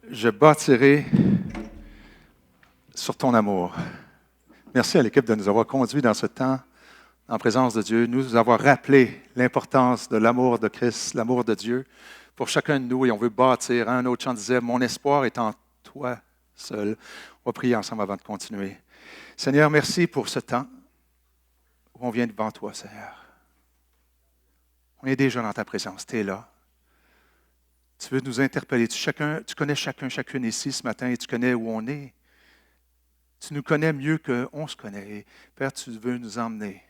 Je bâtirai sur ton amour. Merci à l'équipe de nous avoir conduits dans ce temps en présence de Dieu, nous avoir rappelé l'importance de l'amour de Christ, l'amour de Dieu pour chacun de nous. Et on veut bâtir. Un autre chant disait, « Mon espoir est en toi seul. » On va prier ensemble avant de continuer. Seigneur, merci pour ce temps où on vient devant toi, Seigneur. On est déjà dans ta présence. Tu es là. Tu veux nous interpeller. Tu connais chacune ici ce matin et tu connais où on est. Tu nous connais mieux qu'on se connaît. Et Père, tu veux nous emmener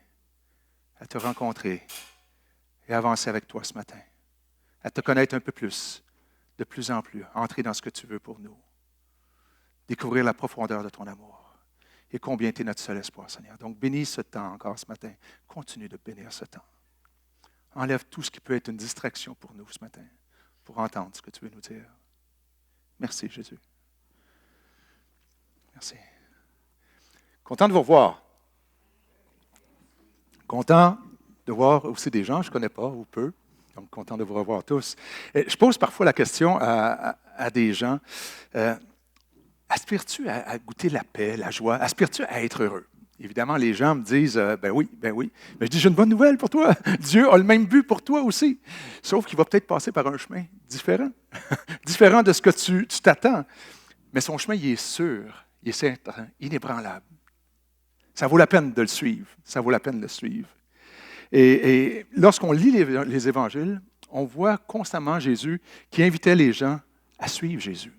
à te rencontrer et avancer avec toi ce matin. À te connaître un peu plus, de plus en plus. Entrer dans ce que tu veux pour nous. Découvrir la profondeur de ton amour. Et combien tu es notre seul espoir, Seigneur. Donc, bénis ce temps encore ce matin. Continue de bénir ce temps. Enlève tout ce qui peut être une distraction pour nous ce matin, pour entendre ce que tu veux nous dire. Merci, Jésus. Merci. Content de vous revoir. Content de voir aussi des gens que je ne connais pas ou peu. Donc, content de vous revoir tous. Je pose parfois la question à des gens, aspires-tu à goûter la paix, la joie? Aspires-tu à être heureux? Évidemment, les gens me disent, ben oui. Mais je dis, j'ai une bonne nouvelle pour toi. Dieu a le même but pour toi aussi. Sauf qu'il va peut-être passer par un chemin différent. Différent de ce que tu t'attends. Mais son chemin, il est sûr, il est certain, inébranlable. Ça vaut la peine de le suivre. Ça vaut la peine de le suivre. Et lorsqu'on lit les évangiles, on voit constamment Jésus qui invitait les gens à suivre Jésus.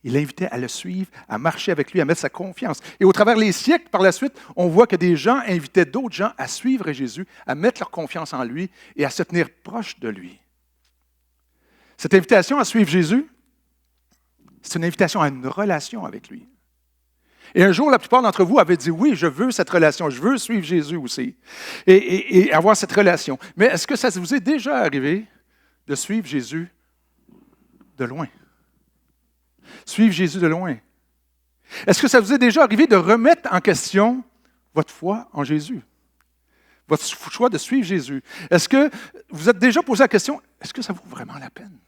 Il l'invitait à le suivre, à marcher avec lui, à mettre sa confiance. Et au travers des siècles, par la suite, on voit que des gens invitaient d'autres gens à suivre Jésus, à mettre leur confiance en lui et à se tenir proche de lui. Cette invitation à suivre Jésus, c'est une invitation à une relation avec lui. Et un jour, la plupart d'entre vous avaient dit, oui, je veux cette relation, je veux suivre Jésus aussi, et avoir cette relation. Mais est-ce que ça vous est déjà arrivé de suivre Jésus de loin? Suivre Jésus de loin. Est-ce que ça vous est déjà arrivé de remettre en question votre foi en Jésus? Votre choix de suivre Jésus? Est-ce que vous êtes déjà posé la question, est-ce que ça vaut vraiment la peine?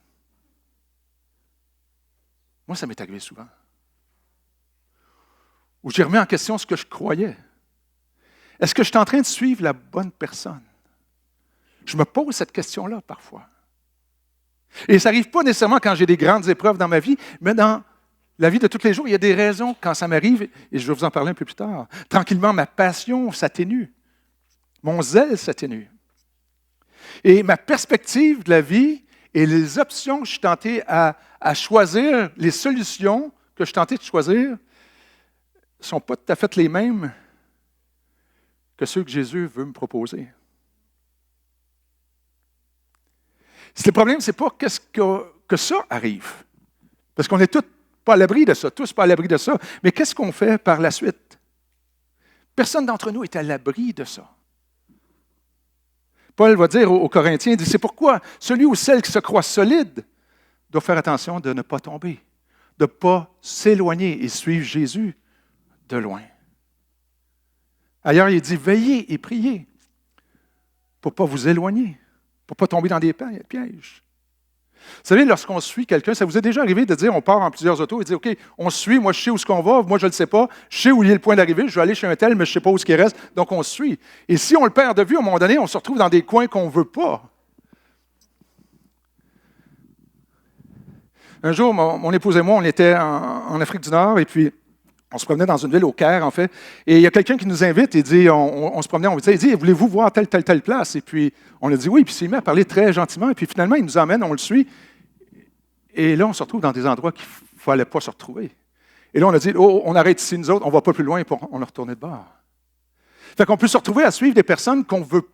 Moi, ça m'est arrivé souvent. Où j'ai remis en question ce que je croyais. Est-ce que je suis en train de suivre la bonne personne? Je me pose cette question-là parfois. Et ça n'arrive pas nécessairement quand j'ai des grandes épreuves dans ma vie, mais dans la vie de tous les jours, il y a des raisons quand ça m'arrive, et je vais vous en parler un peu plus tard. Tranquillement, ma passion s'atténue. Mon zèle s'atténue. Et ma perspective de la vie et les options que je suis tenté à choisir, les solutions que je suis tenté de choisir, ne sont pas tout à fait les mêmes que ceux que Jésus veut me proposer. Le problème, ce n'est pas que ça arrive. Parce qu'on n'est tous pas à l'abri de ça, tous pas à l'abri de ça. Mais qu'est-ce qu'on fait par la suite? Personne d'entre nous est à l'abri de ça. Paul va dire aux Corinthiens, il dit, c'est pourquoi celui ou celle qui se croit solide doit faire attention de ne pas tomber, de ne pas s'éloigner et suivre Jésus de loin. Ailleurs, il dit, veillez et priez pour ne pas vous éloigner, pour ne pas tomber dans des pièges. Vous savez, lorsqu'on suit quelqu'un, ça vous est déjà arrivé de dire, on part en plusieurs autos et dire, OK, on suit, moi je sais où est-ce qu'on va, moi je ne le sais pas, je sais où il est le point d'arrivée, je vais aller chez un tel, mais je ne sais pas où ce qui reste, donc on suit. Et si on le perd de vue, à un moment donné, on se retrouve dans des coins qu'on ne veut pas. Un jour, mon épouse et moi, on était en Afrique du Nord, et puis on se promenait dans une ville au Caire, en fait, et il y a quelqu'un qui nous invite et dit, on se promenait, il dit, voulez-vous voir telle place? Et puis, on a dit oui, puis il s'est mis à parler très gentiment, et puis finalement, il nous emmène, on le suit, et là, on se retrouve dans des endroits qu'il ne fallait pas se retrouver. Et là, on a dit, on arrête ici, nous autres, on ne va pas plus loin, puis on a retourné de bord. Fait qu'on peut se retrouver à suivre des personnes qu'on veut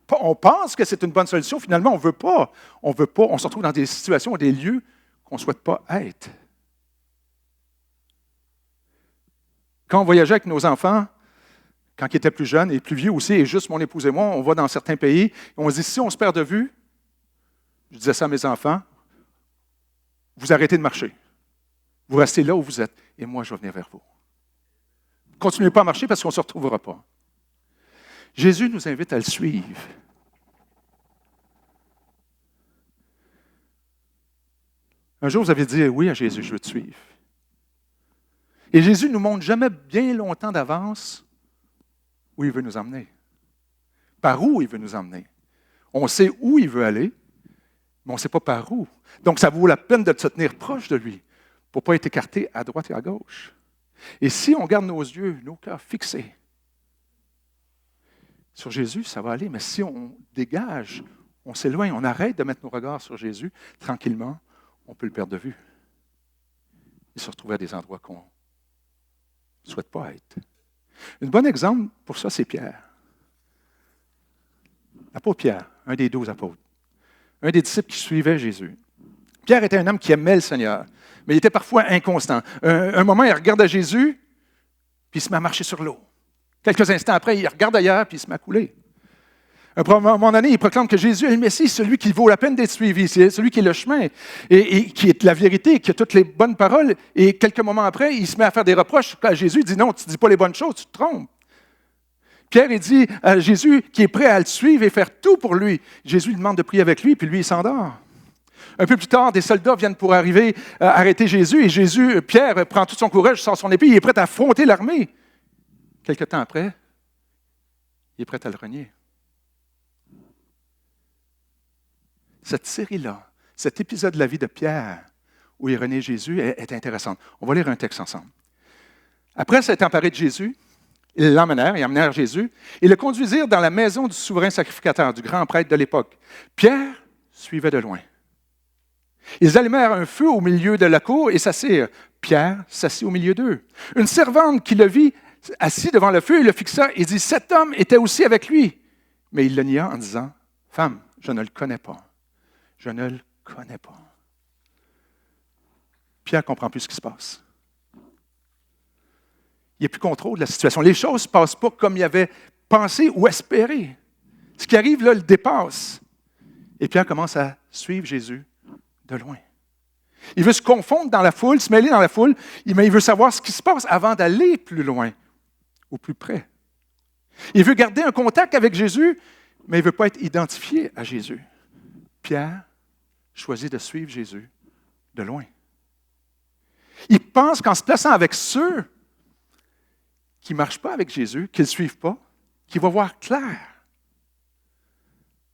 pas, on pense que c'est une bonne solution, finalement, on ne veut pas, on se retrouve dans des situations, des lieux qu'on ne souhaite pas être. Quand on voyageait avec nos enfants, quand ils étaient plus jeunes et plus vieux aussi, et juste mon épouse et moi, on va dans certains pays, et on se dit, si on se perd de vue, je disais ça à mes enfants, vous arrêtez de marcher. Vous restez là où vous êtes, et moi, je vais venir vers vous. Continuez pas à marcher parce qu'on ne se retrouvera pas. Jésus nous invite à le suivre. Un jour, vous avez dit oui à Jésus, je veux te suivre. Et Jésus ne nous montre jamais bien longtemps d'avance où il veut nous emmener. Par où il veut nous emmener. On sait où il veut aller, mais on ne sait pas par où. Donc, ça vaut la peine de se tenir proche de lui pour ne pas être écarté à droite et à gauche. Et si on garde nos yeux, nos cœurs fixés sur Jésus, ça va aller. Mais si on dégage, on s'éloigne, on arrête de mettre nos regards sur Jésus, tranquillement, on peut le perdre de vue. Et se retrouver à des endroits qu'on ne souhaite pas être. Un bon exemple pour ça, c'est Pierre. L'apôtre Pierre, un des 12 apôtres. Un des disciples qui suivait Jésus. Pierre était un homme qui aimait le Seigneur, mais il était parfois inconstant. Un moment, il regarde à Jésus, puis il se met à marcher sur l'eau. Quelques instants après, il regarde ailleurs, puis il se met à couler. À un moment donné, il proclame que Jésus est le Messie, celui qui vaut la peine d'être suivi, c'est celui qui est le chemin, et qui est la vérité, qui a toutes les bonnes paroles. Et quelques moments après, il se met à faire des reproches à Jésus. Il dit non, tu ne dis pas les bonnes choses, tu te trompes. Pierre, il dit à Jésus qui est prêt à le suivre et faire tout pour lui. Jésus lui demande de prier avec lui, puis lui, il s'endort. Un peu plus tard, des soldats viennent pour arriver à arrêter Jésus, et Pierre prend tout son courage, sort son épée, il est prêt à affronter l'armée. Quelque temps après, il est prêt à le renier. Cette série-là, cet épisode de la vie de Pierre, où il renie Jésus, est intéressante. On va lire un texte ensemble. Après s'être emparé de Jésus, ils emmenèrent Jésus, et le conduisirent dans la maison du souverain sacrificateur, du grand prêtre de l'époque. Pierre suivait de loin. Ils allumèrent un feu au milieu de la cour et s'assirent. Pierre s'assit au milieu d'eux. Une servante qui le vit assis devant le feu, il le fixa et dit, « Cet homme était aussi avec lui. » Mais il le nia en disant, « Femme, je ne le connais pas. Je ne le connais pas. » Pierre ne comprend plus ce qui se passe. Il n'y a plus contrôle de la situation. Les choses ne se passent pas comme il avait pensé ou espéré. Ce qui arrive là le dépasse. Et Pierre commence à suivre Jésus de loin. Il veut se confondre dans la foule, se mêler dans la foule, mais il veut savoir ce qui se passe avant d'aller plus loin ou plus près. Il veut garder un contact avec Jésus, mais il ne veut pas être identifié à Jésus. Pierre choisit de suivre Jésus de loin. Il pense qu'en se plaçant avec ceux qui ne marchent pas avec Jésus, qui ne le suivent pas, qu'il va voir clair.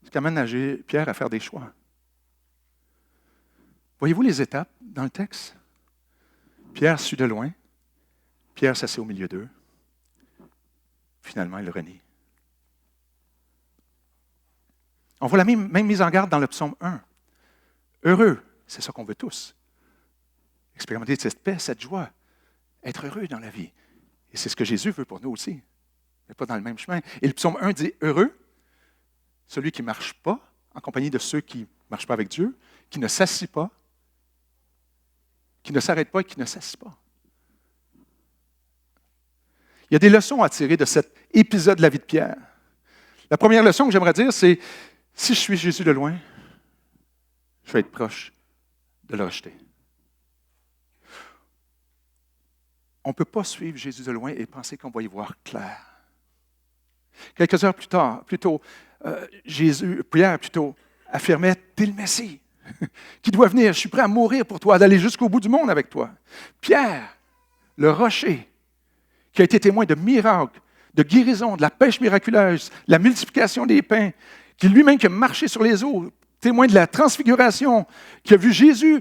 Ce qui amène Pierre à faire des choix. Voyez-vous les étapes dans le texte? Pierre suit de loin. Pierre s'assied au milieu d'eux. Finalement, il le renie. On voit la même mise en garde dans le psaume 1. Heureux, c'est ça qu'on veut tous. Expérimenter cette paix, cette joie. Être heureux dans la vie. Et c'est ce que Jésus veut pour nous aussi. Mais pas dans le même chemin. Et le psaume 1 dit, heureux, celui qui ne marche pas en compagnie de ceux qui ne marchent pas avec Dieu, qui ne s'assied pas, qui ne s'arrête pas et qui ne s'assied pas. Il y a des leçons à tirer de cet épisode de la vie de Pierre. La première leçon que j'aimerais dire, c'est si je suis Jésus de loin, je vais être proche de le rejeter. On ne peut pas suivre Jésus de loin et penser qu'on va y voir clair. Quelques heures plus tôt, Pierre affirmait, « T'es le Messie qui doit venir, je suis prêt à mourir pour toi, d'aller jusqu'au bout du monde avec toi. » Pierre, le rocher, qui a été témoin de miracles, de guérison, de la pêche miraculeuse, de la multiplication des pains, qui lui-même qui a marché sur les eaux, témoin de la transfiguration, qui a vu Jésus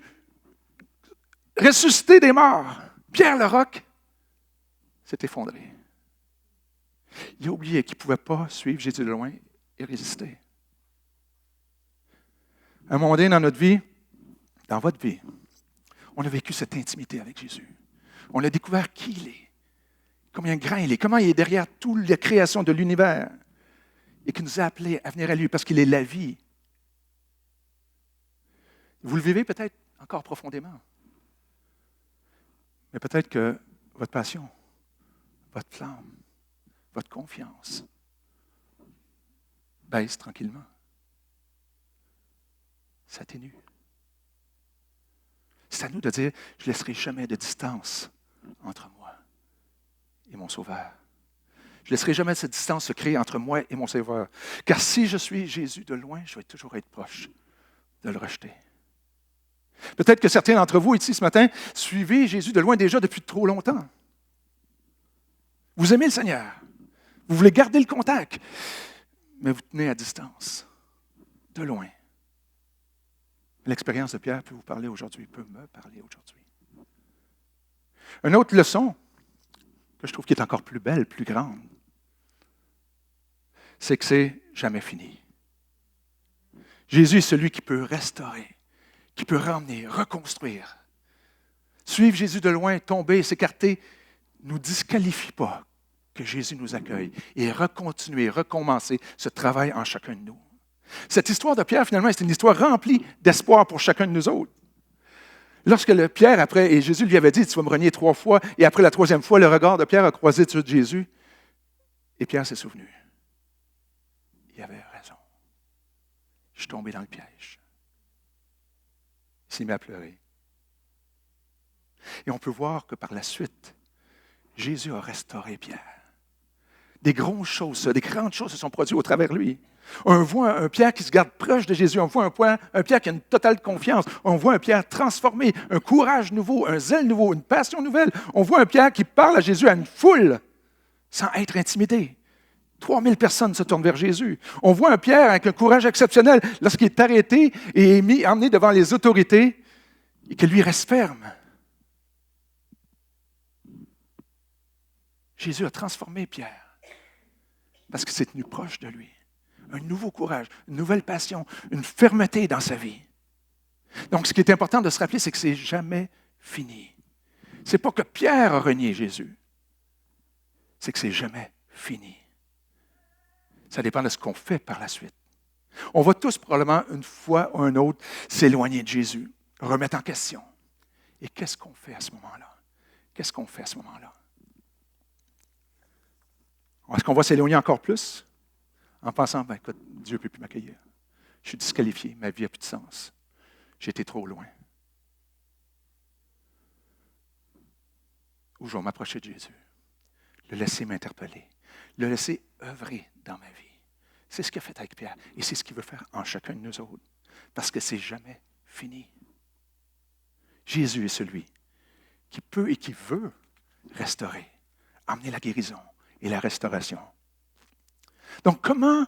ressusciter des morts. Pierre le roc s'est effondré. Il a oublié qu'il ne pouvait pas suivre Jésus de loin et résister. À un moment donné dans notre vie, dans votre vie, on a vécu cette intimité avec Jésus. On a découvert qui il est, combien grand il est, comment il est derrière toute la création de l'univers et qui nous a appelés à venir à lui parce qu'il est la vie. Vous le vivez peut-être encore profondément, mais peut-être que votre passion, votre flamme, votre confiance baisse tranquillement. S'atténue. C'est à nous de dire, je ne laisserai jamais de distance entre moi et mon Sauveur. Je ne laisserai jamais cette distance se créer entre moi et mon Sauveur. Car si je suis Jésus de loin, je vais toujours être proche de le rejeter. Peut-être que certains d'entre vous ici ce matin suivez Jésus de loin déjà depuis trop longtemps. Vous aimez le Seigneur. Vous voulez garder le contact, mais vous tenez à distance, de loin. L'expérience de Pierre peut vous parler aujourd'hui, peut me parler aujourd'hui. Une autre leçon que je trouve qui est encore plus belle, plus grande, c'est que c'est jamais fini. Jésus est celui qui peut restaurer, qui peut ramener, reconstruire. Suivre Jésus de loin, tomber, s'écarter, ne nous disqualifie pas que Jésus nous accueille et recontinuer, recommencer ce travail en chacun de nous. Cette histoire de Pierre, finalement, c'est une histoire remplie d'espoir pour chacun de nous autres. Lorsque Pierre, après, et Jésus lui avait dit, tu vas me renier 3 fois, et après la 3e fois, le regard de Pierre a croisé sur Jésus, et Pierre s'est souvenu. Il avait raison. Je suis tombé dans le piège. Il s'est mis à pleurer. Et on peut voir que par la suite, Jésus a restauré Pierre. Des grandes choses se sont produites au travers de lui. On voit un Pierre qui se garde proche de Jésus. On voit un Pierre qui a une totale confiance. On voit un Pierre transformé, un courage nouveau, un zèle nouveau, une passion nouvelle. On voit un Pierre qui parle à Jésus à une foule sans être intimidé. 3000 personnes se tournent vers Jésus. On voit un Pierre avec un courage exceptionnel lorsqu'il est arrêté et emmené devant les autorités et que lui reste ferme. Jésus a transformé Pierre parce qu'il s'est tenu proche de lui. Un nouveau courage, une nouvelle passion, une fermeté dans sa vie. Donc, ce qui est important de se rappeler, c'est que ce n'est jamais fini. Ce n'est pas que Pierre a renié Jésus, c'est que ce n'est jamais fini. Ça dépend de ce qu'on fait par la suite. On va tous probablement, une fois ou un autre, s'éloigner de Jésus, remettre en question. Et qu'est-ce qu'on fait à ce moment-là? Qu'est-ce qu'on fait à ce moment-là? Est-ce qu'on va s'éloigner encore plus en pensant, écoute, Dieu ne peut plus m'accueillir. Je suis disqualifié, ma vie n'a plus de sens. J'ai été trop loin. Ou je vais m'approcher de Jésus, le laisser m'interpeller, le laisser œuvrer dans ma vie. C'est ce qu'il a fait avec Pierre et c'est ce qu'il veut faire en chacun de nous autres, parce que ce n'est jamais fini. Jésus est celui qui peut et qui veut restaurer, amener la guérison et la restauration. Donc, comment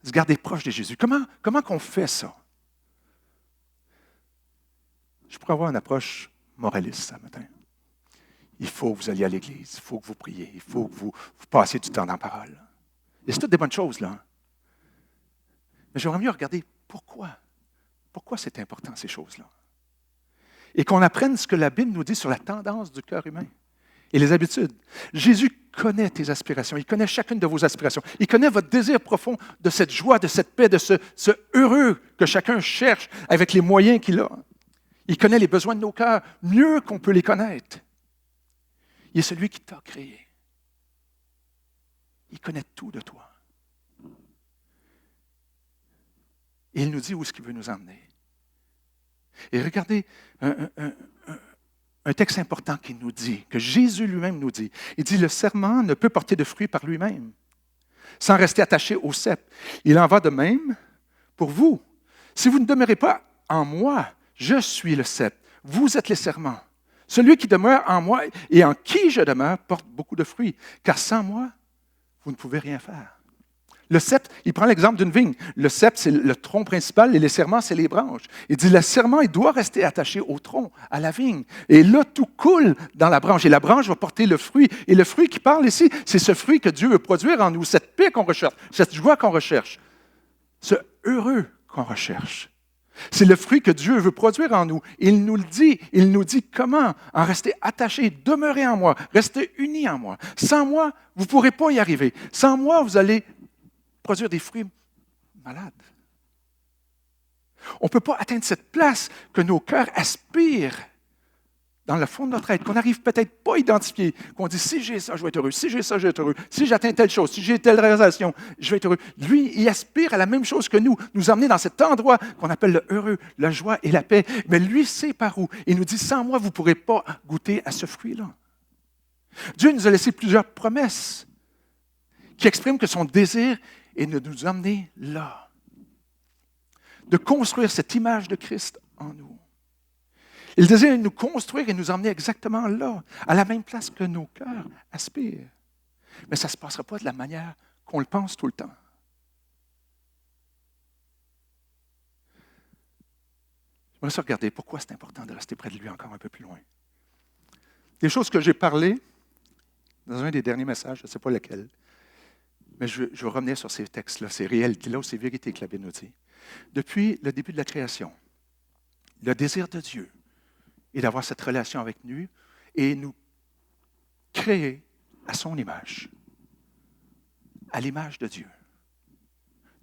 se garder proche de Jésus? Comment qu'on fait ça? Je pourrais avoir une approche moraliste ce matin. Il faut que vous alliez à l'Église, il faut que vous priez, il faut que vous passiez du temps dans la parole. Et c'est toutes des bonnes choses, là. Mais j'aimerais mieux regarder pourquoi. Pourquoi c'est important, ces choses-là? Et qu'on apprenne ce que la Bible nous dit sur la tendance du cœur humain et les habitudes. Jésus connaît tes aspirations, il connaît chacune de vos aspirations, il connaît votre désir profond de cette joie, de cette paix, de ce heureux que chacun cherche avec les moyens qu'il a. Il connaît les besoins de nos cœurs mieux qu'on peut les connaître. Il est celui qui t'a créé. Il connaît tout de toi. Et il nous dit où est-ce qu'il veut nous emmener. Et regardez un texte important qui nous dit, que Jésus lui-même nous dit. Il dit, le serment ne peut porter de fruits par lui-même, sans rester attaché au cep. Il en va de même pour vous. Si vous ne demeurez pas en moi, je suis le cep. Vous êtes les serments. Celui qui demeure en moi et en qui je demeure porte beaucoup de fruits, car sans moi, vous ne pouvez rien faire. Le cep, il prend l'exemple d'une vigne. Le cep, c'est le tronc principal et les serments, c'est les branches. Il dit, le serment, il doit rester attaché au tronc, à la vigne. Et là, tout coule dans la branche. Et la branche va porter le fruit. Et le fruit qui parle ici, c'est ce fruit que Dieu veut produire en nous, cette paix qu'on recherche, cette joie qu'on recherche, ce heureux qu'on recherche. C'est le fruit que Dieu veut produire en nous. Il nous dit comment? En rester attaché, demeurer en moi, rester unis en moi. Sans moi, vous ne pourrez pas y arriver. Sans moi, vous allez produire des fruits malades. On ne peut pas atteindre cette place que nos cœurs aspirent dans le fond de notre être, qu'on n'arrive peut-être pas à identifier, qu'on dit, si j'ai ça, je vais être heureux, si j'ai ça, je vais être heureux, si j'atteins telle chose, si j'ai telle relation, je vais être heureux. Lui, il aspire à la même chose que nous emmener dans cet endroit qu'on appelle le heureux, la joie et la paix. Mais lui sait par où. Il nous dit, sans moi, vous ne pourrez pas goûter à ce fruit-là. Dieu nous a laissé plusieurs promesses qui expriment que son désir est de nous emmener là, de construire cette image de Christ en nous. Il désire nous construire et nous emmener exactement là, à la même place que nos cœurs aspirent. Mais ça ne se passera pas de la manière qu'on le pense tout le temps. On va se regarder pourquoi c'est important de rester près de lui encore un peu plus loin. Des choses que j'ai parlé dans un des derniers messages, je ne sais pas lequel, mais je vais revenir sur ces textes-là, ces réalités-là, ou ces vérités que la Bible nous dit. Depuis le début de la création, le désir de Dieu est d'avoir cette relation avec nous et nous créer à son image, à l'image de Dieu.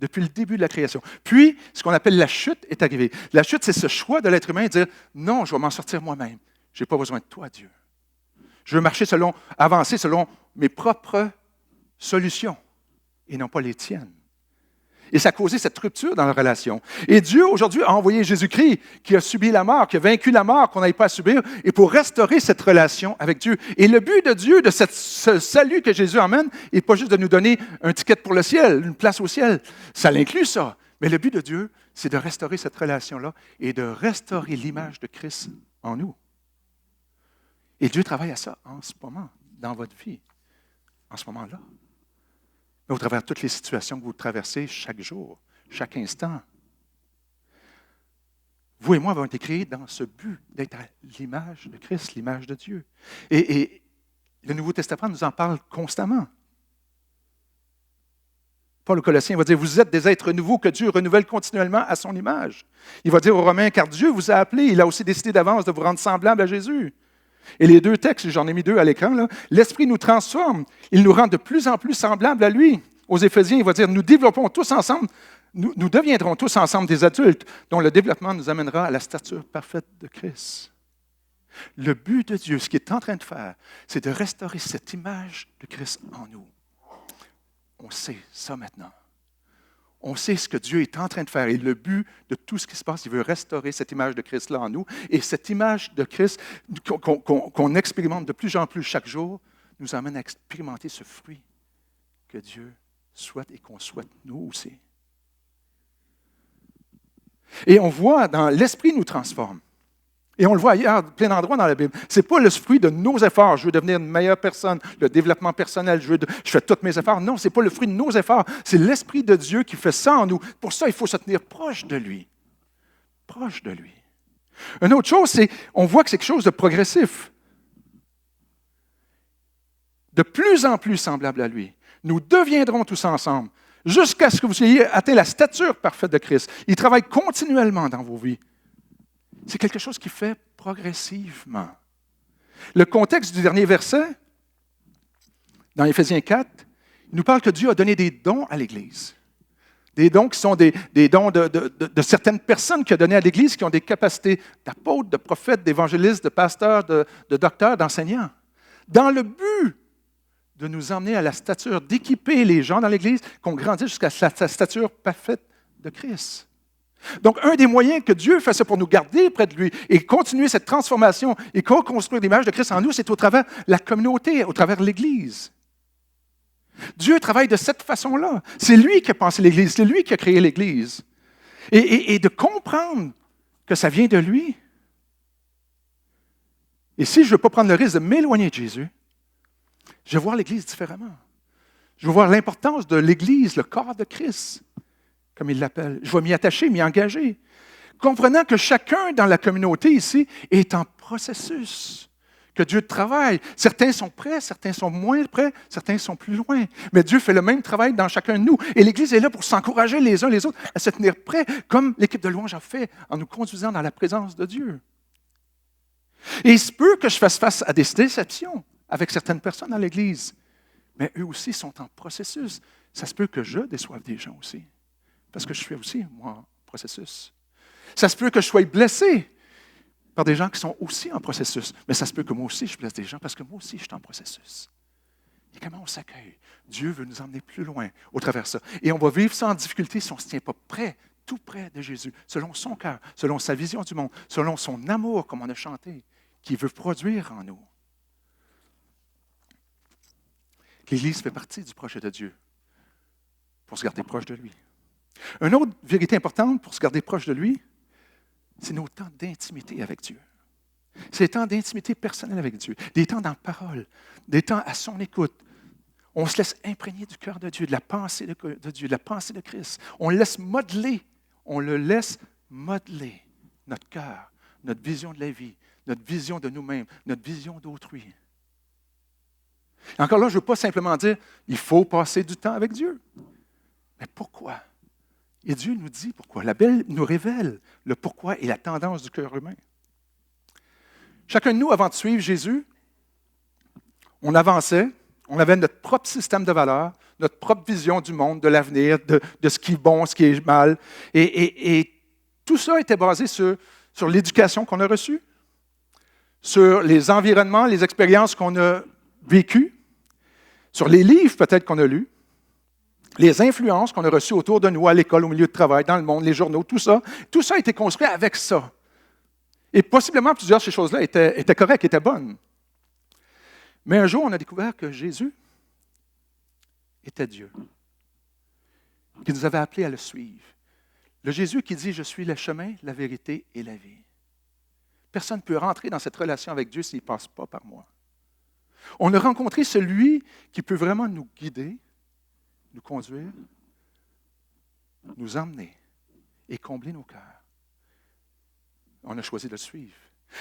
Depuis le début de la création. Puis, ce qu'on appelle la chute est arrivé. La chute, c'est ce choix de l'être humain de dire « Non, je vais m'en sortir moi-même. Je n'ai pas besoin de toi, Dieu. Je veux marcher avancer selon mes propres solutions et non pas les tiennes. » Et ça a causé cette rupture dans la relation. Et Dieu, aujourd'hui, a envoyé Jésus-Christ qui a subi la mort, qui a vaincu la mort qu'on n'avait pas à subir, et pour restaurer cette relation avec Dieu. Et le but de Dieu, de ce salut que Jésus emmène, n'est pas juste de nous donner un ticket pour le ciel, une place au ciel. Ça l'inclut, ça. Mais le but de Dieu, c'est de restaurer cette relation-là et de restaurer l'image de Christ en nous. Et Dieu travaille à ça en ce moment, dans votre vie, en ce moment-là. Mais au travers de toutes les situations que vous traversez chaque jour, chaque instant. Vous et moi avons été créés dans ce but d'être à l'image de Christ, l'image de Dieu. Et le Nouveau Testament nous en parle constamment. Paul aux Colossiens va dire, vous êtes des êtres nouveaux que Dieu renouvelle continuellement à son image. Il va dire aux Romains, car Dieu vous a appelés, il a aussi décidé d'avance de vous rendre semblables à Jésus. Et les deux textes, j'en ai mis deux à l'écran, là, l'Esprit nous transforme, il nous rend de plus en plus semblables à lui. Aux Éphésiens, il va dire, nous développons tous ensemble, nous deviendrons tous ensemble des adultes dont le développement nous amènera à la stature parfaite de Christ. Le but de Dieu, ce qu'il est en train de faire, c'est de restaurer cette image de Christ en nous. On sait ça maintenant. On sait ce que Dieu est en train de faire et le but de tout ce qui se passe, il veut restaurer cette image de Christ-là en nous. Et cette image de Christ qu'on expérimente de plus en plus chaque jour nous amène à expérimenter ce fruit que Dieu souhaite et qu'on souhaite nous aussi. Et on voit dans l'Esprit nous transforme. Et on le voit ailleurs, plein d'endroits dans la Bible. Ce n'est pas le fruit de nos efforts. Je veux devenir une meilleure personne, le développement personnel, je fais tous mes efforts. Non, ce n'est pas le fruit de nos efforts. C'est l'Esprit de Dieu qui fait ça en nous. Pour ça, il faut se tenir proche de lui. Proche de lui. Une autre chose, c'est on voit que c'est quelque chose de progressif. De plus en plus semblable à lui. Nous deviendrons tous ensemble jusqu'à ce que vous ayez atteint la stature parfaite de Christ. Il travaille continuellement dans vos vies. C'est quelque chose qui fait progressivement. Le contexte du dernier verset, dans Éphésiens 4, il nous parle que Dieu a donné des dons à l'Église. Des dons qui sont des dons de certaines personnes qu'il a donnés à l'Église qui ont des capacités d'apôtres, de prophètes, d'évangélistes, de pasteurs, de docteurs, d'enseignants. Dans le but de nous emmener à la stature, d'équiper les gens dans l'Église, qu'on grandisse jusqu'à sa stature parfaite de Christ. Donc, un des moyens que Dieu fait ça pour nous garder près de lui et continuer cette transformation et construire l'image de Christ en nous, c'est au travers la communauté, au travers l'Église. Dieu travaille de cette façon-là. C'est lui qui a pensé l'Église, c'est lui qui a créé l'Église. Et de comprendre que ça vient de lui. Et si je ne veux pas prendre le risque de m'éloigner de Jésus, je vais voir l'Église différemment. Je vais voir l'importance de l'Église, le corps de Christ, comme il l'appelle. Je vais m'y attacher, m'y engager. Comprenant que chacun dans la communauté ici est en processus, que Dieu travaille. Certains sont prêts, certains sont moins prêts, certains sont plus loin. Mais Dieu fait le même travail dans chacun de nous. Et l'Église est là pour s'encourager les uns les autres à se tenir prêts, comme l'équipe de louange a fait en nous conduisant dans la présence de Dieu. Et il se peut que je fasse face à des déceptions avec certaines personnes dans l'Église, mais eux aussi sont en processus. Ça se peut que je déçoive des gens aussi. Parce que je suis aussi, moi, en processus. Ça se peut que je sois blessé par des gens qui sont aussi en processus. Mais ça se peut que moi aussi, je blesse des gens parce que moi aussi, je suis en processus. Et comment on s'accueille? Dieu veut nous emmener plus loin au travers de ça. Et on va vivre ça en difficulté si on ne se tient pas près, tout près de Jésus, selon son cœur, selon sa vision du monde, selon son amour, comme on a chanté, qu'il veut produire en nous. L'Église fait partie du projet de Dieu pour se garder proche de lui. Une autre vérité importante pour se garder proche de lui, c'est nos temps d'intimité avec Dieu. C'est des temps d'intimité personnelle avec Dieu, des temps dans la parole, des temps à son écoute. On se laisse imprégner du cœur de Dieu, de la pensée de Dieu, de la pensée de Christ. On le laisse modeler notre cœur, notre vision de la vie, notre vision de nous-mêmes, notre vision d'autrui. Encore là, je ne veux pas simplement dire il faut passer du temps avec Dieu. Mais pourquoi? Et Dieu nous dit pourquoi. La Bible nous révèle le pourquoi et la tendance du cœur humain. Chacun de nous, avant de suivre Jésus, on avançait, on avait notre propre système de valeurs, notre propre vision du monde, de l'avenir, de ce qui est bon, ce qui est mal. Et tout ça était basé sur l'éducation qu'on a reçue, sur les environnements, les expériences qu'on a vécues, sur les livres peut-être qu'on a lus, les influences qu'on a reçues autour de nous, à l'école, au milieu de travail, dans le monde, les journaux, tout ça a été construit avec ça. Et possiblement, plusieurs de ces choses-là étaient correctes, étaient bonnes. Mais un jour, on a découvert que Jésus était Dieu, qui nous avait appelés à le suivre. Le Jésus qui dit « Je suis le chemin, la vérité et la vie ». Personne ne peut rentrer dans cette relation avec Dieu s'il ne passe pas par moi. On a rencontré celui qui peut vraiment nous guider, nous conduire, nous emmener et combler nos cœurs. On a choisi de le suivre.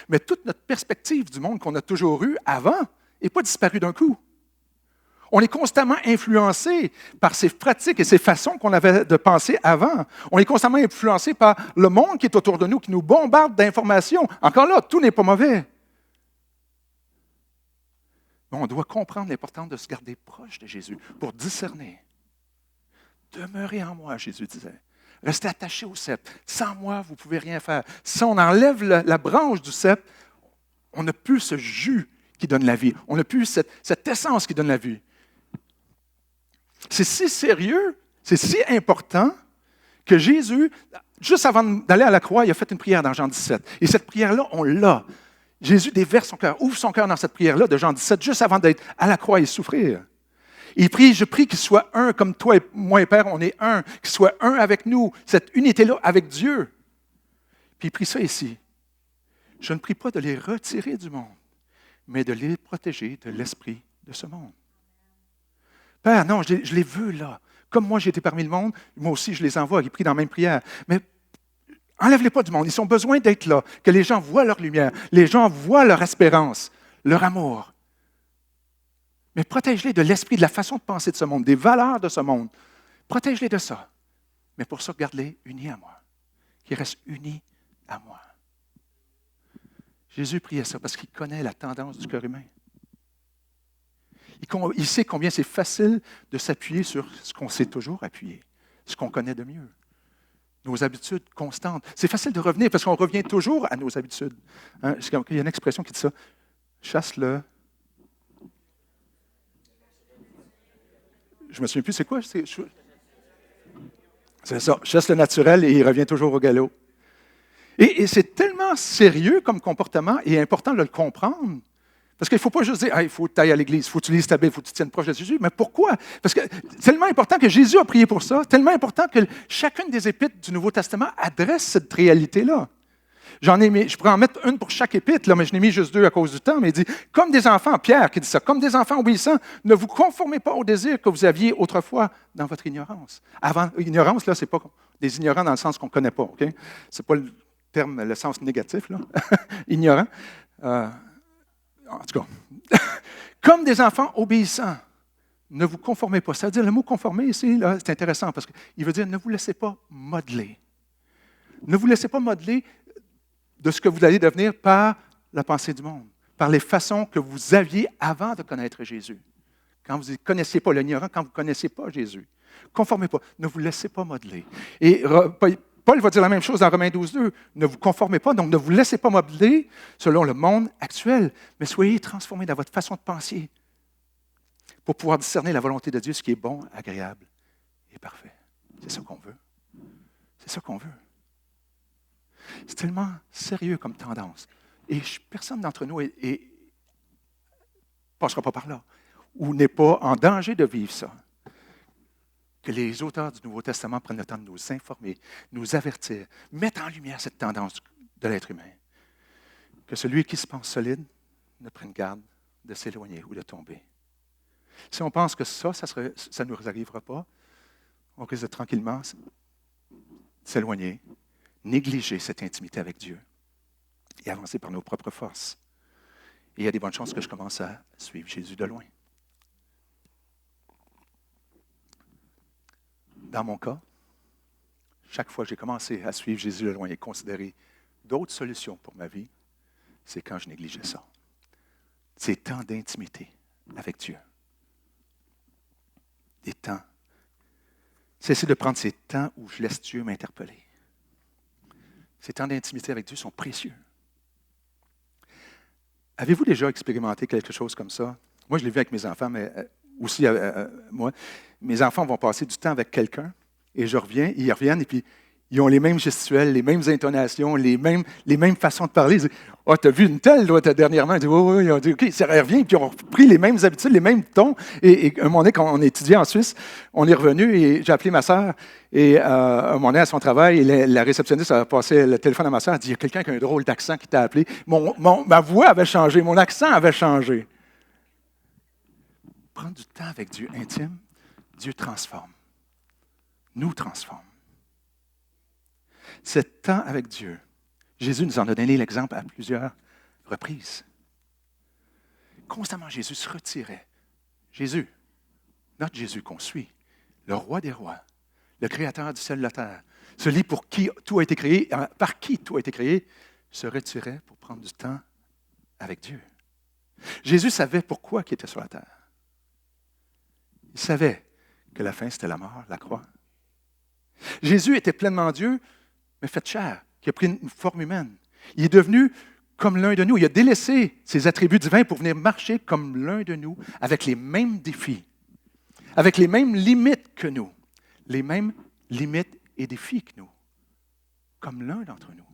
Mais toute notre perspective du monde qu'on a toujours eue avant n'est pas disparue d'un coup. On est constamment influencé par ces pratiques et ces façons qu'on avait de penser avant. On est constamment influencé par le monde qui est autour de nous, qui nous bombarde d'informations. Encore là, tout n'est pas mauvais. Mais on doit comprendre l'importance de se garder proche de Jésus pour discerner. Demeurez en moi, Jésus disait. Restez attachés au cep. Sans moi, vous ne pouvez rien faire. Si on enlève la branche du cep, on n'a plus ce jus qui donne la vie. On n'a plus cette essence qui donne la vie. C'est si sérieux, c'est si important que Jésus, juste avant d'aller à la croix, il a fait une prière dans Jean 17. Et cette prière-là, on l'a. Jésus déverse son cœur, ouvre son cœur dans cette prière-là de Jean 17, juste avant d'être à la croix et souffrir. Il prie, je prie qu'il soit un comme toi et moi et Père, on est un, qu'il soit un avec nous, cette unité-là avec Dieu. Puis il prie ça ici. Je ne prie pas de les retirer du monde, mais de les protéger de l'esprit de ce monde. Père, non, je les veux là. Comme moi, j'ai été parmi le monde, moi aussi, je les envoie. Il prie dans la même prière. Mais enlève-les pas du monde. Ils ont besoin d'être là, que les gens voient leur lumière, les gens voient leur espérance, leur amour. Mais protège-les de l'esprit, de la façon de penser de ce monde, des valeurs de ce monde. Protège-les de ça. Mais pour ça, garde-les unis à moi. Qu'ils restent unis à moi. Jésus priait ça parce qu'il connaît la tendance du cœur humain. Il sait combien c'est facile de s'appuyer sur ce qu'on sait toujours appuyer, ce qu'on connaît de mieux. Nos habitudes constantes. C'est facile de revenir parce qu'on revient toujours à nos habitudes. Hein? Il y a une expression qui dit ça. Chasse le... Je ne me souviens plus, c'est quoi? C'est ça. Chasse le naturel et il revient toujours au galop. Et c'est tellement sérieux comme comportement et important de le comprendre. Parce qu'il ne faut pas juste dire, il faut que tu ailles à l'église, il faut que tu lises ta Bible, il faut que tu tiennes proche de Jésus. Mais pourquoi? Parce que c'est tellement important que Jésus a prié pour ça, tellement important que chacune des épîtres du Nouveau Testament adresse cette réalité-là. Je pourrais en mettre une pour chaque épître, là, mais je n'ai mis juste deux à cause du temps. Mais il dit, comme des enfants, Pierre qui dit ça, comme des enfants obéissants, ne vous conformez pas au désir que vous aviez autrefois dans votre ignorance. Avant, ignorance, là, ce n'est pas des ignorants dans le sens qu'on ne connaît pas. OK? Ce n'est pas le sens négatif, là. Ignorant. En tout cas, comme des enfants obéissants, ne vous conformez pas. Ça veut dire, le mot conformer ici, là, c'est intéressant parce qu'il veut dire ne vous laissez pas modeler. Ne vous laissez pas modeler de ce que vous allez devenir par la pensée du monde, par les façons que vous aviez avant de connaître Jésus. Quand vous ne connaissiez pas l'ignorant, quand vous ne connaissiez pas Jésus. Conformez pas, ne vous laissez pas modeler. Et Paul va dire la même chose dans Romains 12:2. Ne vous conformez pas, donc ne vous laissez pas modeler selon le monde actuel, mais soyez transformés dans votre façon de penser pour pouvoir discerner la volonté de Dieu, ce qui est bon, agréable et parfait. C'est ça qu'on veut. C'est ça qu'on veut. C'est tellement sérieux comme tendance. Et personne d'entre nous ne passera pas par là, ou n'est pas en danger de vivre ça. Que les auteurs du Nouveau Testament prennent le temps de nous informer, nous avertir, mettre en lumière cette tendance de l'être humain. que celui qui se pense solide ne prenne garde de s'éloigner ou de tomber. Si on pense que ça ne nous arrivera pas, on risque de tranquillement s'éloigner, négliger cette intimité avec Dieu et avancer par nos propres forces. Et il y a des bonnes chances que je commence à suivre Jésus de loin. Dans mon cas, chaque fois que j'ai commencé à suivre Jésus de loin et considérer d'autres solutions pour ma vie, c'est quand je négligeais ça. Ces temps d'intimité avec Dieu. Des temps. Cessez de prendre ces temps où je laisse Dieu m'interpeller. Ces temps d'intimité avec Dieu sont précieux. Avez-vous déjà expérimenté quelque chose comme ça? Moi, je l'ai vu avec mes enfants, mais aussi moi. Mes enfants vont passer du temps avec quelqu'un et ils reviennent et puis ils ont les mêmes gestuels, les mêmes intonations, les mêmes façons de parler. Ils disent, « Ah, t'as vu une telle, toi, dernièrement? » Ils disent, « Oui, oui. » Ils ont dit, « OK, ça revient. » Puis ils ont pris les mêmes habitudes, les mêmes tons. Et un moment donné, quand on étudiait en Suisse, on est revenu et j'ai appelé ma sœur. Et un moment donné, à son travail, la réceptionniste a passé le téléphone à ma sœur. Elle dit, « Il y a quelqu'un qui a un drôle d'accent qui t'a appelé. » Ma voix avait changé, mon accent avait changé. Prendre du temps avec Dieu intime, Dieu transforme. Nous transforme. Ce temps avec Dieu, Jésus nous en a donné l'exemple à plusieurs reprises. Constamment, Jésus se retirait. Jésus, notre Jésus qu'on suit, le roi des rois, le créateur du ciel et de la terre, celui pour qui tout a été créé, par qui tout a été créé, se retirait pour prendre du temps avec Dieu. Jésus savait pourquoi il était sur la terre. Il savait que la fin, c'était la mort, la croix. Jésus était pleinement Dieu, mais fait chair, qui a pris une forme humaine. Il est devenu comme l'un de nous. Il a délaissé ses attributs divins pour venir marcher comme l'un de nous, avec les mêmes défis, avec les mêmes limites que nous, les mêmes limites et défis que nous, comme l'un d'entre nous.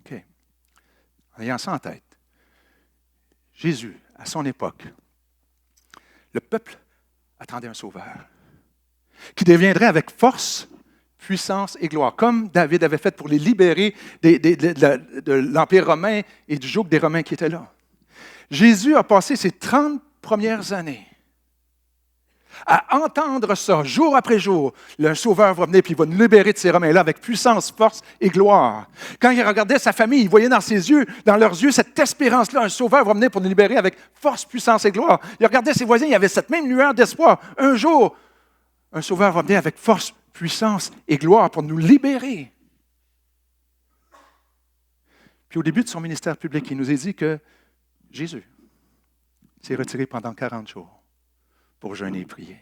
OK. En ayant ça en tête, Jésus, à son époque, le peuple attendait un sauveur qui deviendrait avec force, puissance et gloire, comme David avait fait pour les libérer de l'Empire romain et du joug des Romains qui étaient là. Jésus a passé ses 30 premières années à entendre ça jour après jour. Le Sauveur va venir et il va nous libérer de ces Romains-là avec puissance, force et gloire. Quand il regardait sa famille, il voyait dans leurs yeux, cette espérance-là. Un Sauveur va venir pour nous libérer avec force, puissance et gloire. Il regardait ses voisins, il y avait cette même lueur d'espoir. Un jour, un Sauveur va venir avec force, puissance et gloire pour nous libérer. Puis au début de son ministère public, il nous a dit que Jésus s'est retiré pendant 40 jours pour jeûner et prier.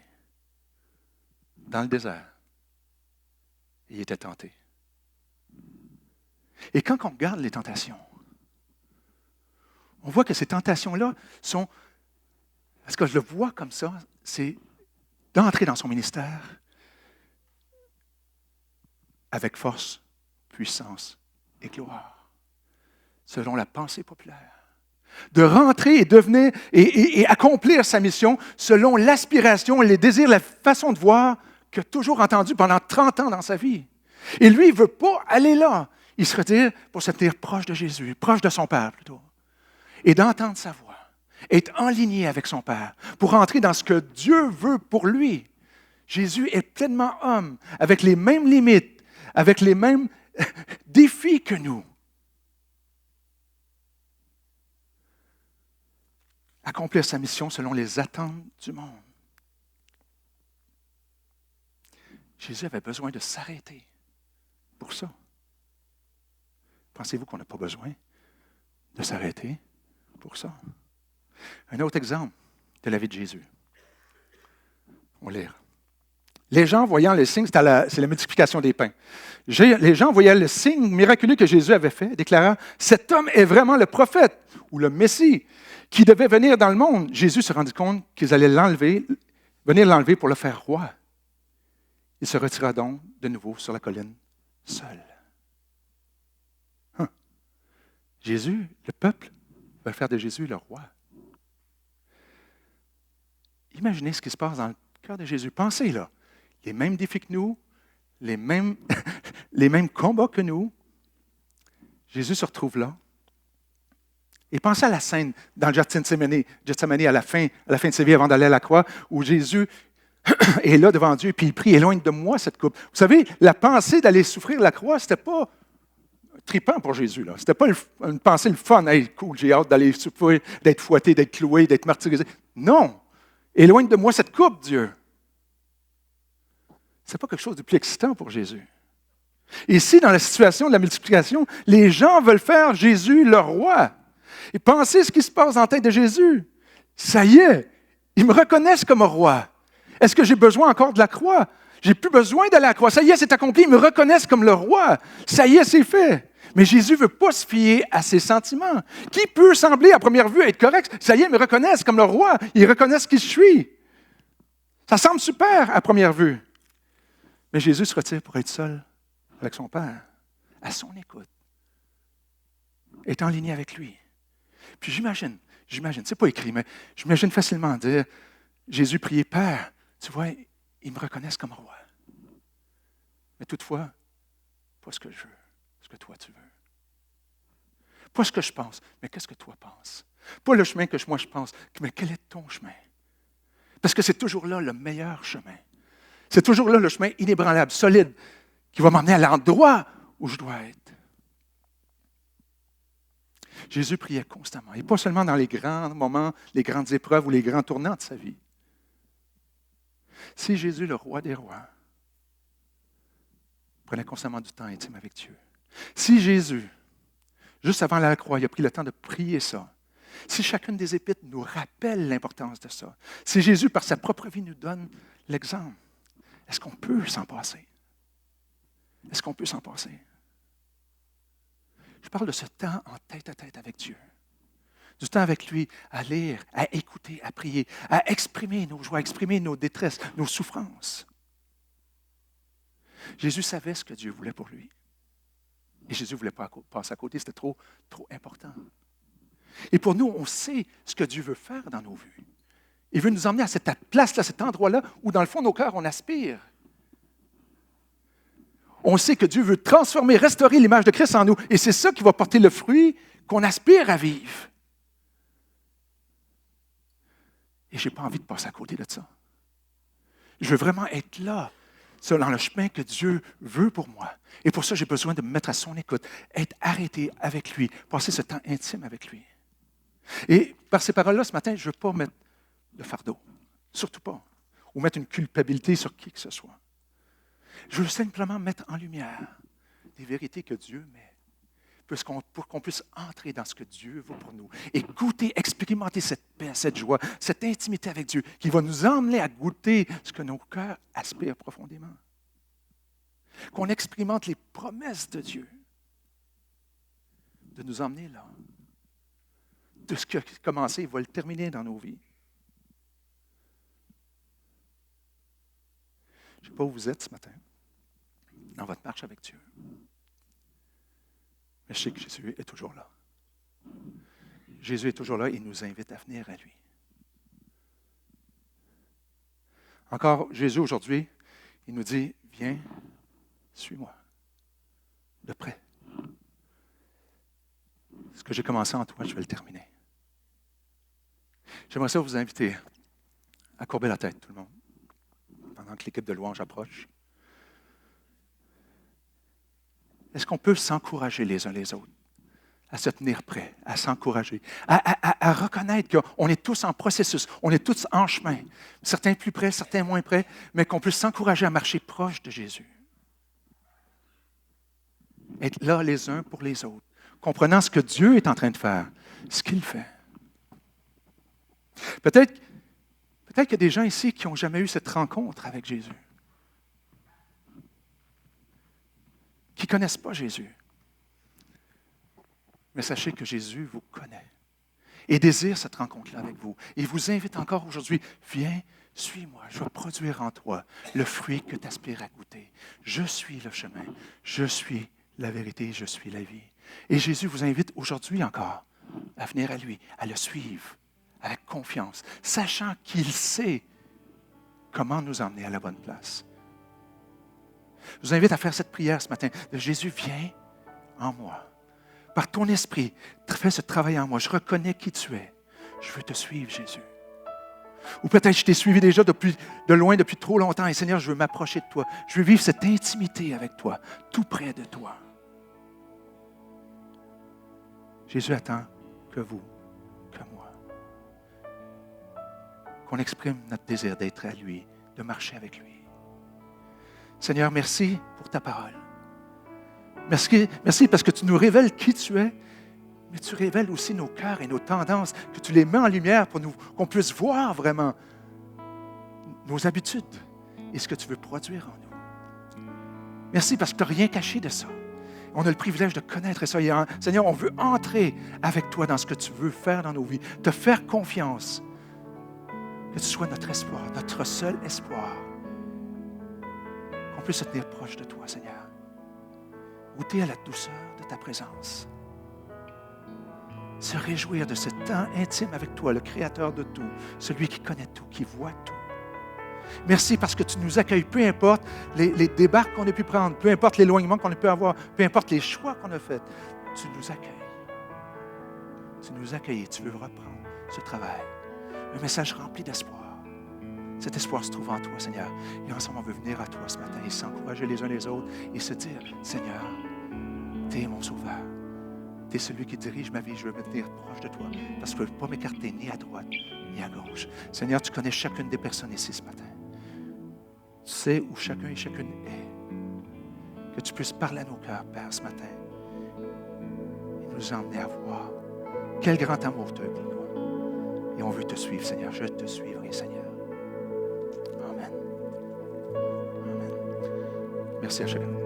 Dans le désert. Il était tenté. Et quand on regarde les tentations, on voit que ces tentations-là sont, parce que je le vois comme ça, c'est d'entrer dans son ministère avec force, puissance et gloire, selon la pensée populaire. De rentrer et devenir et accomplir sa mission selon l'aspiration, les désirs, la façon de voir qu'il a toujours entendu pendant 30 ans dans sa vie. Et lui, il ne veut pas aller là. Il se retire pour se tenir proche de Jésus, proche de son Père plutôt, et d'entendre sa voix, être enligné avec son Père, pour entrer dans ce que Dieu veut pour lui. Jésus est pleinement homme, avec les mêmes limites, avec les mêmes défis que nous. Accomplir sa mission selon les attentes du monde. Jésus avait besoin de s'arrêter pour ça. Pensez-vous qu'on n'a pas besoin de s'arrêter pour ça? Un autre exemple de la vie de Jésus. On va lire. Les gens voyant le signe, c'est la multiplication des pains. Les gens voyaient le signe miraculeux que Jésus avait fait, déclarant « Cet homme est vraiment le prophète ou le Messie qui devait venir dans le monde. » Jésus se rendit compte qu'ils allaient venir l'enlever pour le faire roi. Il se retira donc de nouveau sur la colline, seul. Jésus, le peuple, va faire de Jésus le roi. Imaginez ce qui se passe dans le cœur de Jésus. Pensez là. Les mêmes défis que nous, les mêmes combats que nous. Jésus se retrouve là, Et pensez à la scène dans le Gethsémani à la fin de sa vie avant d'aller à la croix, où Jésus est là devant Dieu, puis il prie, éloigne de moi cette coupe. Vous savez, la pensée d'aller souffrir la croix, ce n'était pas trippant pour Jésus. Ce n'était pas une pensée le fun, hey, cool, j'ai hâte d'aller souffrir, d'être fouetté, d'être cloué, d'être martyrisé. Non! Éloigne de moi cette coupe, Dieu. Ce n'est pas quelque chose de plus excitant pour Jésus. Ici, dans la situation de la multiplication, les gens veulent faire Jésus leur roi. Et pensez ce qui se passe dans la tête de Jésus. Ça y est, ils me reconnaissent comme roi. Est-ce que j'ai besoin encore de la croix? J'ai plus besoin d'aller à la croix. Ça y est, c'est accompli. Ils me reconnaissent comme le roi. Ça y est, c'est fait. Mais Jésus ne veut pas se fier à ses sentiments. Qui peut sembler à première vue être correct? Ça y est, ils me reconnaissent comme le roi. Ils reconnaissent qui je suis. Ça semble super à première vue. Mais Jésus se retire pour être seul avec son Père, à son écoute, est en ligne avec lui. Puis j'imagine, c'est pas écrit, mais j'imagine facilement dire, Jésus priait, Père, tu vois, ils me reconnaissent comme roi. Mais toutefois, pas ce que je veux, ce que toi tu veux. Pas ce que je pense, mais qu'est-ce que toi penses? Pas le chemin que moi je pense, mais quel est ton chemin? Parce que c'est toujours là le meilleur chemin. C'est toujours là le chemin inébranlable, solide, qui va m'emmener à l'endroit où je dois être. Jésus priait constamment, et pas seulement dans les grands moments, les grandes épreuves ou les grands tournants de sa vie. Si Jésus, le roi des rois, prenait constamment du temps intime avec Dieu, si Jésus, juste avant la croix, il a pris le temps de prier ça, si chacune des épîtres nous rappelle l'importance de ça, si Jésus, par sa propre vie, nous donne l'exemple, est-ce qu'on peut s'en passer? Est-ce qu'on peut s'en passer? Je parle de ce temps en tête à tête avec Dieu. Du temps avec lui à lire, à écouter, à prier, à exprimer nos joies, à exprimer nos détresses, nos souffrances. Jésus savait ce que Dieu voulait pour lui. Et Jésus ne voulait pas passer à côté, c'était trop important. Et pour nous, on sait ce que Dieu veut faire dans nos vies. Il veut nous emmener à cette place-là, cet endroit-là, où dans le fond de nos cœurs, on aspire. On sait que Dieu veut transformer, restaurer l'image de Christ en nous. Et c'est ça qui va porter le fruit qu'on aspire à vivre. Et je n'ai pas envie de passer à côté de ça. Je veux vraiment être là, selon le chemin que Dieu veut pour moi. Et pour ça, j'ai besoin de me mettre à son écoute, être arrêté avec lui, passer ce temps intime avec lui. Et par ces paroles-là, ce matin, je ne veux pas mettre de fardeau, surtout pas, ou mettre une culpabilité sur qui que ce soit. Je veux simplement mettre en lumière des vérités que Dieu met, pour qu'on puisse entrer dans ce que Dieu veut pour nous et goûter, expérimenter cette paix, cette joie, cette intimité avec Dieu qui va nous emmener à goûter ce que nos cœurs aspirent profondément. Qu'on expérimente les promesses de Dieu, de nous emmener là. De ce qui a commencé, il va le terminer dans nos vies. Je ne sais pas où vous êtes ce matin, dans votre marche avec Dieu. Mais je sais que Jésus est toujours là. Jésus est toujours là et il nous invite à venir à lui. Encore, Jésus aujourd'hui, il nous dit, viens, suis-moi, de près. Ce que j'ai commencé en toi, je vais le terminer. J'aimerais ça vous inviter à courber la tête, tout le monde, pendant que l'équipe de louange approche. Est-ce qu'on peut s'encourager les uns les autres, à se tenir prêts, à s'encourager, à reconnaître qu'on est tous en processus, on est tous en chemin, certains plus près, certains moins près, mais qu'on peut s'encourager à marcher proche de Jésus. Être là les uns pour les autres, comprenant ce que Dieu est en train de faire, ce qu'il fait. Peut-être qu'il y a des gens ici qui n'ont jamais eu cette rencontre avec Jésus, qui ne connaissent pas Jésus. Mais sachez que Jésus vous connaît et désire cette rencontre-là avec vous. Il vous invite encore aujourd'hui, viens, suis-moi, je vais produire en toi le fruit que tu aspires à goûter. Je suis le chemin, je suis la vérité, je suis la vie. Et Jésus vous invite aujourd'hui encore à venir à lui, à le suivre avec confiance, sachant qu'il sait comment nous emmener à la bonne place. Je vous invite à faire cette prière ce matin. Jésus, viens en moi. par ton esprit, fais ce travail en moi. Je reconnais qui tu es. Je veux te suivre, Jésus. Ou peut-être je t'ai suivi déjà de loin depuis trop longtemps. Et Seigneur, je veux m'approcher de toi. Je veux vivre cette intimité avec toi, tout près de toi. Jésus attend que vous, que moi, qu'on exprime notre désir d'être à lui, de marcher avec lui. Seigneur, merci pour ta parole. Merci parce que tu nous révèles qui tu es, mais tu révèles aussi nos cœurs et nos tendances, que tu les mets en lumière pour qu'on puisse voir vraiment nos habitudes et ce que tu veux produire en nous. Merci parce que tu n'as rien caché de ça. On a le privilège de connaître ça. Seigneur, on veut entrer avec toi dans ce que tu veux faire dans nos vies, te faire confiance, que tu sois notre espoir, notre seul espoir, qu'on puisse se tenir proche de toi, Seigneur. Goûter à la douceur de ta présence. Se réjouir de ce temps intime avec toi, le Créateur de tout, celui qui connaît tout, qui voit tout. Merci parce que tu nous accueilles, peu importe les débarques qu'on a pu prendre, peu importe l'éloignement qu'on a pu avoir, peu importe les choix qu'on a faits, tu nous accueilles. Tu nous accueilles et tu veux reprendre ce travail. Un message rempli d'espoir. Cet espoir se trouve en toi, Seigneur. Et ensemble, on veut venir à toi ce matin et s'encourager les uns les autres et se dire, Seigneur, tu es mon sauveur. Tu es celui qui dirige ma vie. Je veux me tenir proche de toi parce que je ne veux pas m'écarter ni à droite ni à gauche. Seigneur, tu connais chacune des personnes ici ce matin. Tu sais où chacun et chacune est. Que tu puisses parler à nos cœurs, Père, ce matin et nous emmener à voir quel grand amour tu as pour nous. Et on veut te suivre, Seigneur. Je te suivrai, Seigneur. Amen. Amen. Merci à chacun.